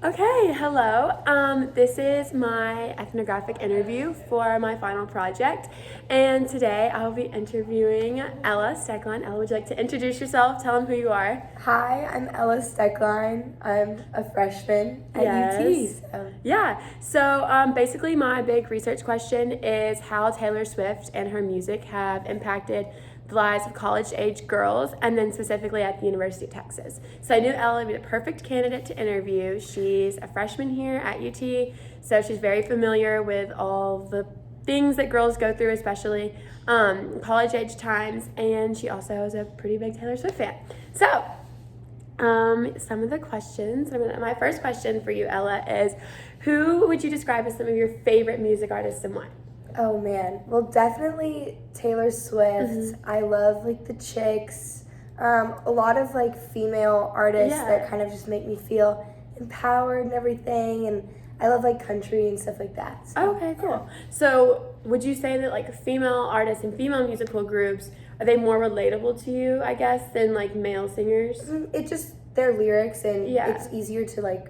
Okay, hello. This is my ethnographic interview for my final project, and today I'll be interviewing Ella Steckline. Ella, would you like to introduce yourself? Tell them who you are. Hi, I'm Ella Steckline. I'm a freshman at UT. Yeah. So basically, my big research question is how Taylor Swift and her music have impacted the lives of college-age girls, and then specifically at the University of Texas. So I knew Ella would be the perfect candidate to interview. She's a freshman here at UT, so she's very familiar with all the things that girls go through, especially college-age times, and she also is a pretty big Taylor Swift fan. So some of the questions. My first question for you, Ella, is who would you describe as some of your favorite music artists and why? Oh man, well definitely Taylor Swift. Mm-hmm. I love like the Chicks. A lot of like female artists that kind of just make me feel empowered and everything. And I love like country and stuff like that. So, okay, cool. So would you say that like female artists and female musical groups, are they more relatable to you, I guess, than like male singers? It just their lyrics and it's easier to like.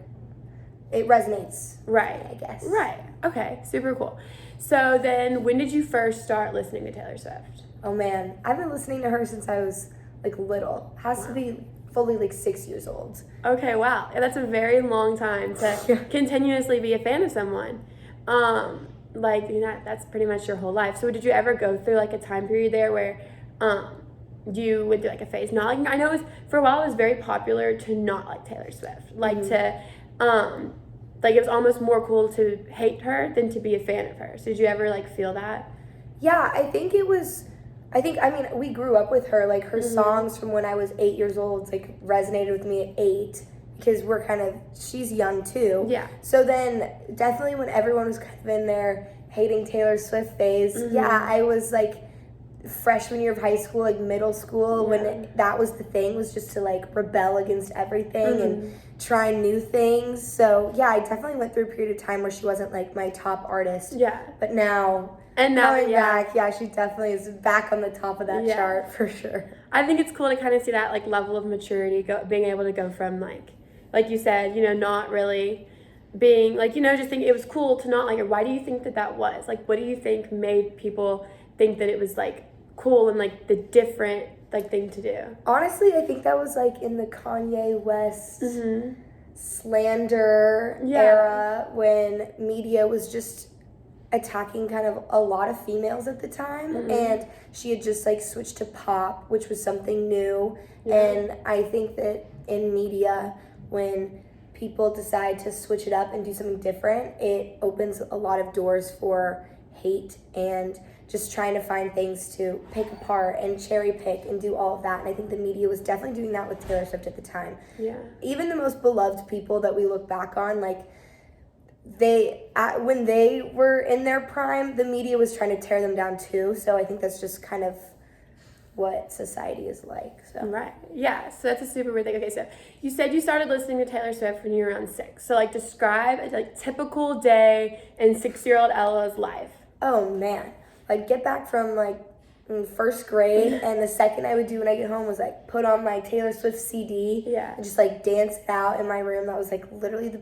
It resonates. Right. I guess. Right. Okay. Super cool. So then, when did you first start listening to Taylor Swift? Oh man, I've been listening to her since I was like little. Has to be fully like 6 years old. Okay, wow. Yeah, that's a very long time to continuously be a fan of someone. That's pretty much your whole life. So did you ever go through like a time period there where you went through like a phase? Not like, I know for a while it was very popular to not like Taylor Swift. Like it was almost more cool to hate her than to be a fan of her. So did you ever like feel that? Yeah, I mean, we grew up with her. Like her songs from when I was 8 years old like resonated with me at 8 because she's young too. Yeah. So then definitely when everyone was kind of in their hating Taylor Swift phase, I was like freshman year of high school, like middle school, when that was the thing, was just to like rebel against everything and try new things. So yeah, I definitely went through a period of time where she wasn't like my top artist. Yeah. But now coming back, she definitely is back on the top of that chart for sure. I think it's cool to kind of see that like level of maturity, being able to go from like you said, not really being like, just think it was cool to not like her. Why do you think that was? Like, what do you think made people think that it was like cool and like the different like thing to do? Honestly, I think that was like in the Kanye West slander era when media was just attacking kind of a lot of females at the time, and she had just like switched to pop, which was something new. And I think that in media, when people decide to switch it up and do something different, it opens a lot of doors for hate and just trying to find things to pick apart and cherry pick and do all of that. And I think the media was definitely doing that with Taylor Swift at the time. Yeah. Even the most beloved people that we look back on, like when they were in their prime, the media was trying to tear them down too. So I think that's just kind of what society is like. So. Right. Yeah. So that's a super weird thing. Okay, so you said you started listening to Taylor Swift when you were around 6. So like describe a typical day in 6-year-old Ella's life. Oh man. Like get back from like first grade, and the second I would do when I get home was like put on my Taylor Swift CD and just like dance it out in my room. That was like literally the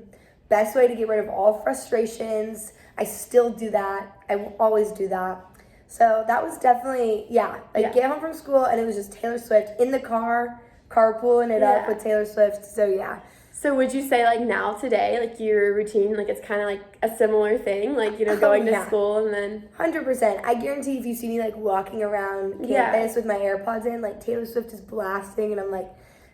best way to get rid of all frustrations. I still do that. I will always do that. So that was definitely, get home from school and it was just Taylor Swift in the car, carpooling it up with Taylor Swift. So yeah. So would you say like now today, like your routine, like it's kind of like a similar thing, like, going to school and then? 100%. I guarantee if you see me like walking around campus with my AirPods in, like Taylor Swift is blasting and I'm like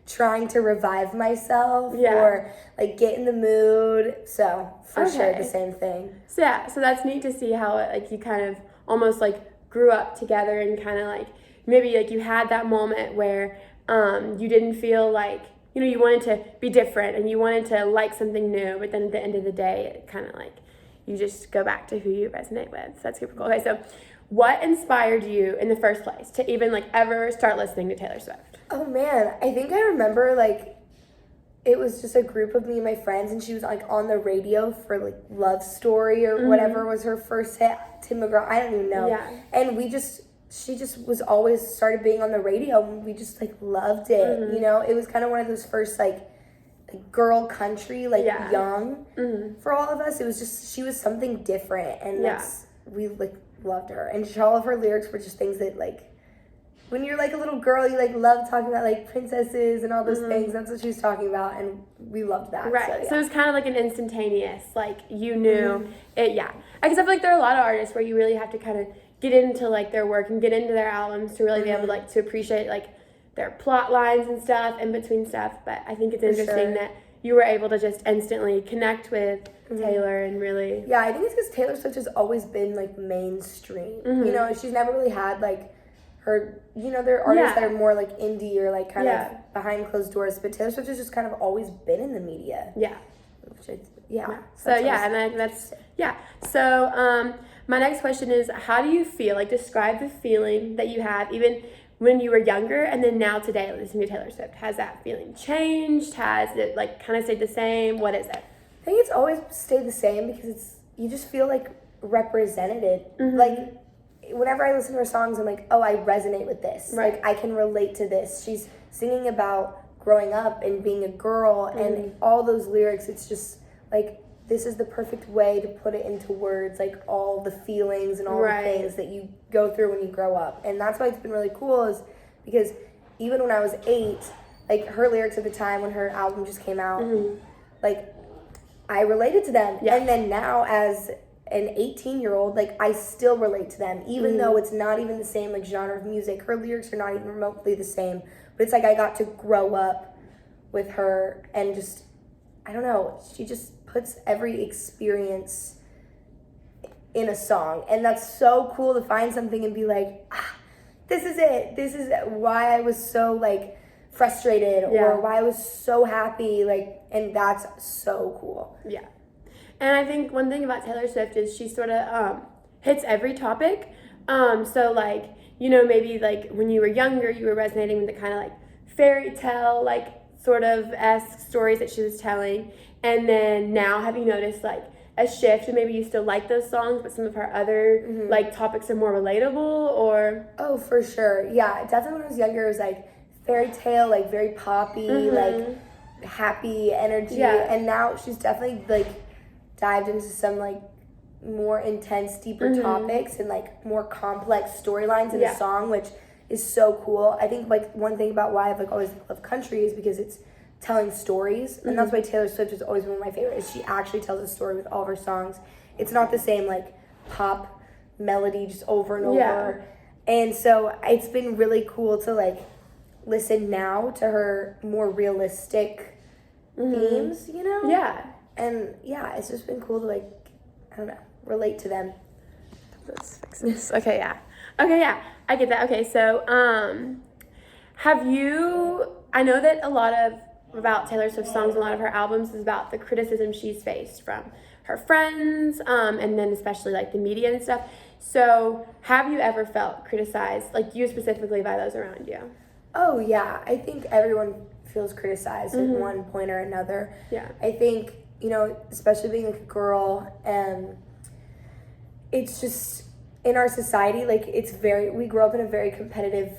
trying to revive myself or like get in the mood. So for sure the same thing. So so that's neat to see how like you kind of almost like grew up together and kind of like maybe like you had that moment where you didn't feel like you wanted to be different and you wanted to like something new, but then at the end of the day it kind of like you just go back to who you resonate with. So that's super cool. Okay, so what inspired you in the first place to even like ever start listening to Taylor Swift? Oh man, I think I remember like it was just a group of me and my friends, and she was like on the radio for like Love Story or whatever was her first hit. Tim McGraw, I don't even know. Yeah. And she just was always started being on the radio, and we just like loved it. It was kind of one of those first like girl country, like young Mm-hmm. for all of us. It was just, she was something different, and Yeah. we like loved her, and all of her lyrics were just things that like, when you're like a little girl, you like love talking about like princesses and all those things. That's what she was talking about, and we loved that. Right. So it was kind of like an instantaneous, like you knew Mm-hmm. it. Yeah. Because I feel like there are a lot of artists where you really have to kind of get into like their work and get into their albums to really be able to like to appreciate like their plot lines and stuff in between stuff. But I think it's interesting that you were able to just instantly connect with Taylor and really. Yeah, I think it's because Taylor Swift has always been like mainstream. You know, she's never really had like her, you know, there are artists that are more like indie or like kind of behind closed doors, but Taylor Swift has just kind of always been in the media. Yeah. Which So my next question is, how do you feel? Like, describe the feeling that you have even when you were younger and then now today listening to Taylor Swift. Has that feeling changed? Has it like kind of stayed the same? What is it? I think it's always stayed the same because you just feel like represented. Like, whenever I listen to her songs, I'm like, oh, I resonate with this. Right. Like, I can relate to this. She's singing about growing up and being a girl and all those lyrics. It's just like, this is the perfect way to put it into words, like all the feelings and all the things that you go through when you grow up. And that's why it's been really cool, is because even when I was 8, like her lyrics at the time when her album just came out, like I related to them. And then now as an 18-year-old, like I still relate to them, even though it's not even the same like genre of music. Her lyrics are not even remotely the same, but it's like I got to grow up with her, and just, I don't know, she just puts every experience in a song, and that's so cool to find something and be like, this is it, this is why I was so like frustrated or why I was so happy, like, and that's so cool. Yeah. And I think one thing about Taylor Swift is she sort of hits every topic. So like, you know, maybe like when you were younger, you were resonating with the kind of like fairy tale, like sort of esque stories that she was telling. And then now, have you noticed like a shift, and maybe you still like those songs, but some of her other like topics are more relatable, or? Oh, for sure. Yeah, definitely when I was younger, it was like fairy tale, like very poppy, like happy energy. And now she's definitely like dived into some like more intense, deeper topics and like more complex storylines in a song, which is so cool. I think like one thing about why I've like always loved country is because it's telling stories, and that's why Taylor Swift has always been one of my favorites. She actually tells a story with all of her songs. It's not the same like pop melody just over and over. And so it's been really cool to like listen now to her more realistic themes, you know? Yeah. And yeah, it's just been cool to like, I don't know, relate to them. Let's fix this. Okay, yeah. I get that. Okay, so have you, I know that a lot of about Taylor Swift songs, a lot of her albums is about the criticism she's faced from her friends, and then especially like the media and stuff. So have you ever felt criticized, like you specifically, by those around you? Oh yeah, I think everyone feels criticized at one point or another. Yeah. I think, you know, especially being like a girl, it's just in our society, like we grow up in a very competitive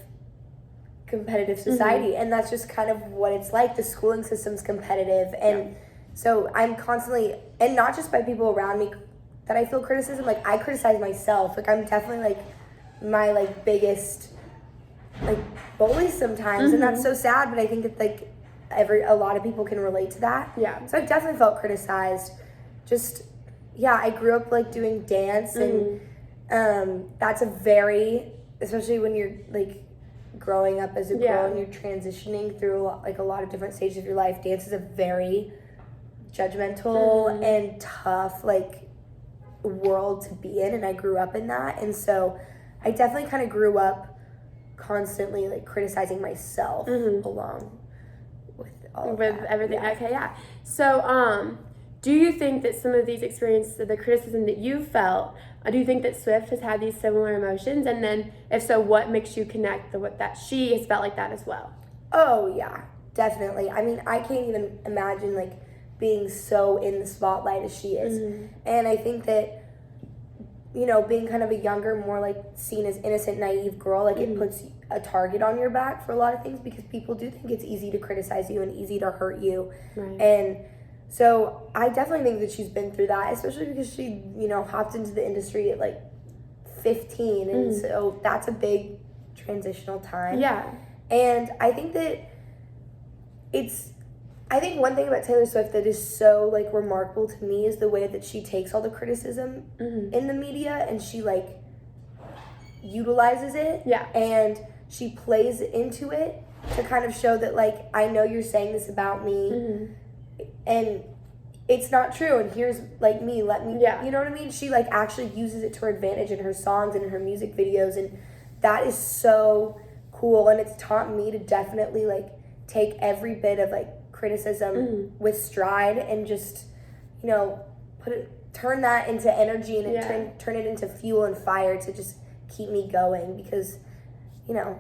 society, and that's just kind of what it's like. The schooling system's competitive, and so I'm constantly, and not just by people around me that I feel criticism, like I criticize myself. Like I'm definitely like my like biggest like bully sometimes, and that's so sad, but I think it's like a lot of people can relate to that. Yeah. So I've definitely felt criticized. Just I grew up like doing dance, and that's a very, especially when you're like growing up as a girl and you're transitioning through a lot of different stages of your life, dance is a very judgmental and tough like world to be in, and I grew up in that, and so I definitely kind of grew up constantly like criticizing myself along with all of that. Everything. Okay, yeah. So do you think that some of these experiences, the criticism that you felt, do you think that Swift has had these similar emotions? And then, if so, what makes you connect that she has felt like that as well? Oh, yeah, definitely. I mean, I can't even imagine, like, being so in the spotlight as she is. And I think that, you know, being kind of a younger, more, like, seen as innocent, naive girl, like, it puts a target on your back for a lot of things, because people do think it's easy to criticize you and easy to hurt you. Right. And so I definitely think that she's been through that, especially because she, hopped into the industry at like 15. And so that's a big transitional time. Yeah. And I think that I think one thing about Taylor Swift that is so like remarkable to me is the way that she takes all the criticism in the media and she like utilizes it. Yeah. And she plays into it to kind of show that like, I know you're saying this about me and it's not true, and here's like me, let me, you know what I mean? She like actually uses it to her advantage in her songs and in her music videos, and that is so cool. And it's taught me to definitely like take every bit of like criticism with stride and just, turn that into energy and turn it into fuel and fire to just keep me going, because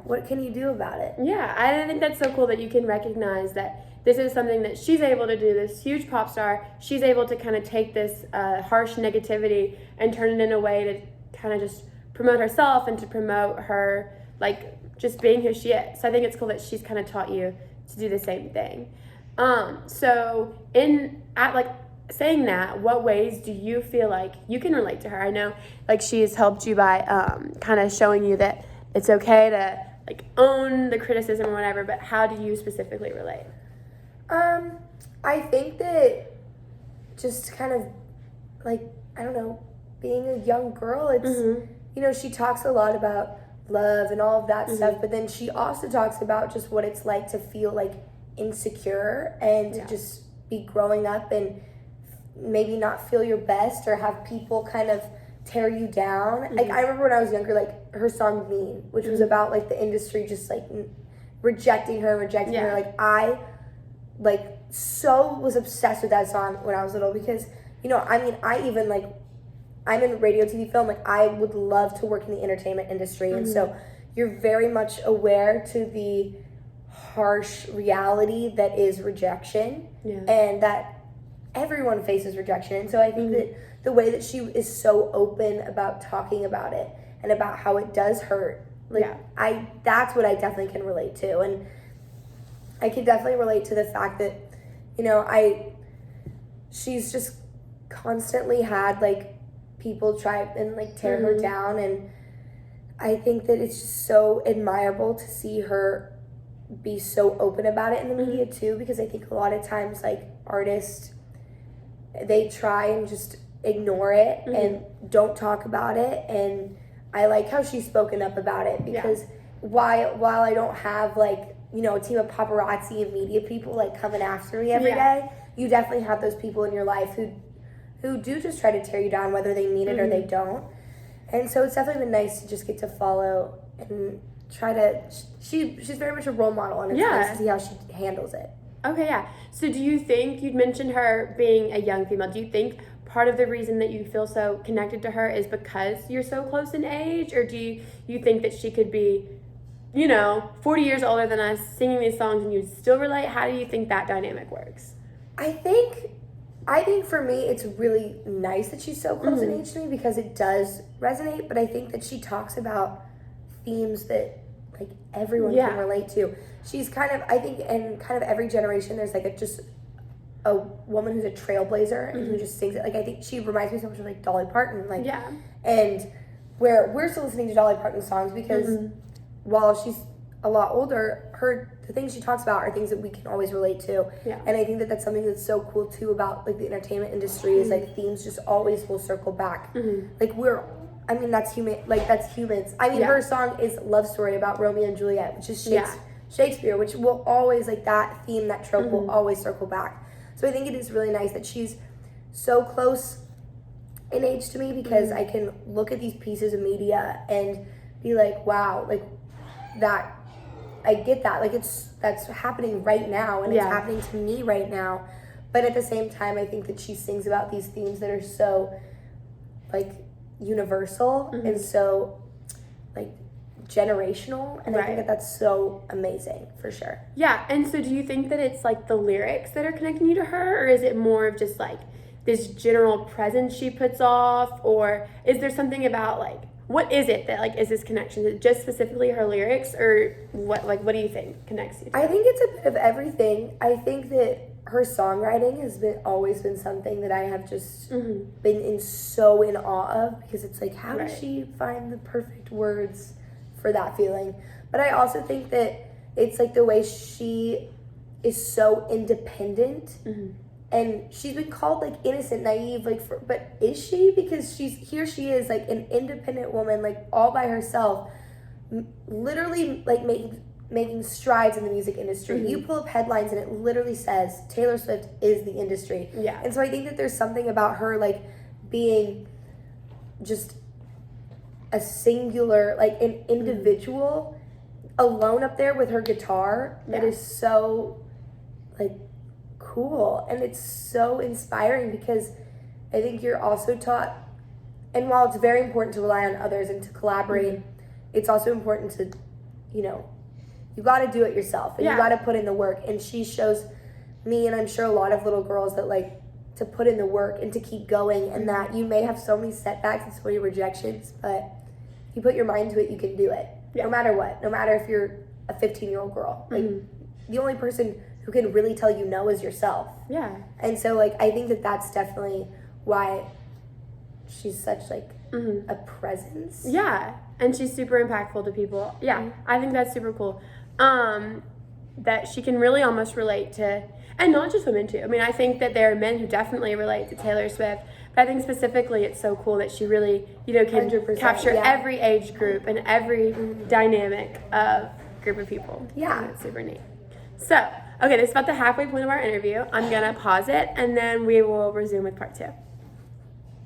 what can you do about it? Yeah, I think that's so cool that you can recognize that this is something that she's able to do, this huge pop star. She's able to kind of take this harsh negativity and turn it in a way to kind of just promote herself and to promote her, like, just being who she is. So I think it's cool that she's kind of taught you to do the same thing. So saying that, what ways do you feel like you can relate to her? I know, like, she's helped you by kind of showing you that it's okay to, like, own the criticism or whatever, but how do you specifically relate? I think that just kind of, like, I don't know, being a young girl, it's, she talks a lot about love and all of that stuff, but then she also talks about just what it's like to feel, like, insecure and to just be growing up and maybe not feel your best or have people kind of tear you down. Like, I remember when I was younger, like, her song Mean, which was about, like, the industry just, like, rejecting her. Like, I, like, so was obsessed with that song when I was little because, I even, like, I'm in radio, TV, film. Like, I would love to work in the entertainment industry. And so you're very much aware to the harsh reality that is rejection and that everyone faces rejection. And so I think that the way that she is so open about talking about it and about how it does hurt, like, that's what I definitely can relate to. And I can definitely relate to the fact that, she's just constantly had, like, people try and, like, tear her down. And I think that it's just so admirable to see her be so open about it in the media too, because I think a lot of times, like, artists, they try and just ignore it and don't talk about it. And I like how she's spoken up about it, because while I don't have, like, a team of paparazzi and media people, like, coming after me every day, you definitely have those people in your life who do just try to tear you down, whether they mean it or they don't. And so it's definitely been nice to just get to follow and try to, she's very much a role model, and it's nice to see how she handles it. Okay, yeah. So do you think, you'd mentioned her being a young female, do you think part of the reason that you feel so connected to her is because you're so close in age, or do you think that she could be, 40 years older than us, singing these songs, and you'd still relate? How do you think that dynamic works? I think for me, it's really nice that she's so close in age to me, because it does resonate, but I think that she talks about themes that, like, everyone can relate to. She's kind of, I think, in kind of every generation, there's, like, a woman who's a trailblazer and who just sings it. Like, I think she reminds me so much of, like, Dolly Parton. Like, and where we're still listening to Dolly Parton songs because while she's a lot older, the things she talks about are things that we can always relate to. And I think that that's something that's so cool too about, like, the entertainment industry is, like, themes just always will circle back. Like, that's human. Like, that's humans. I mean, her song is Love Story about Romeo and Juliet, which is Shakespeare, which will always, like, that theme, that trope will always circle back. So I think it is really nice that she's so close in age to me, because I can look at these pieces of media and be like, wow, like, that, I get that. Like, that's happening right now, and it's happening to me right now. But at the same time, I think that she sings about these themes that are so, like, universal and so, like, generational, and I think that that's so amazing, for sure. Yeah, and so do you think that it's, like, the lyrics that are connecting you to her, or is it more of just, like, this general presence she puts off, or is there something about, like, what is it that, like, is this connection? Is it just specifically her lyrics, or what, like, what do you think connects you to I it? think it's a bit of everything. I think that her songwriting has always been something that I have just been so in awe of, because it's like, how does she find the perfect words for that feeling? But I also think that it's like the way she is so independent, and she's been called like innocent, naive, like, but is she? Because she is like an independent woman, like all by herself, literally like making strides in the music industry. You pull up headlines and it literally says Taylor Swift is the industry. Yeah. And so I think that there's something about her like being just a singular, like an individual alone up there with her guitar that is so like cool, and it's so inspiring, because I think you're also taught, and while it's very important to rely on others and to collaborate, it's also important to, you got to do it yourself, and you got to put in the work. And she shows me, and I'm sure a lot of little girls, that like to put in the work and to keep going, and that you may have so many setbacks and so many rejections, but if you put your mind to it, you can do it. No matter what. No matter if you're a 15-year-old girl. Like, the only person who can really tell you no is yourself. Yeah. And so, like, I think that that's definitely why she's such, like, a presence. Yeah. And she's super impactful to people. Yeah. I think that's super cool. That she can really almost relate to, and not just women too. I mean, I think that there are men who definitely relate to Taylor Swift, but I think specifically it's so cool that she really, can 100%, capture every age group and every dynamic of group of people. Yeah. That's super neat. So, okay, this is about the halfway point of our interview. I'm gonna pause it, and then we will resume with part 2.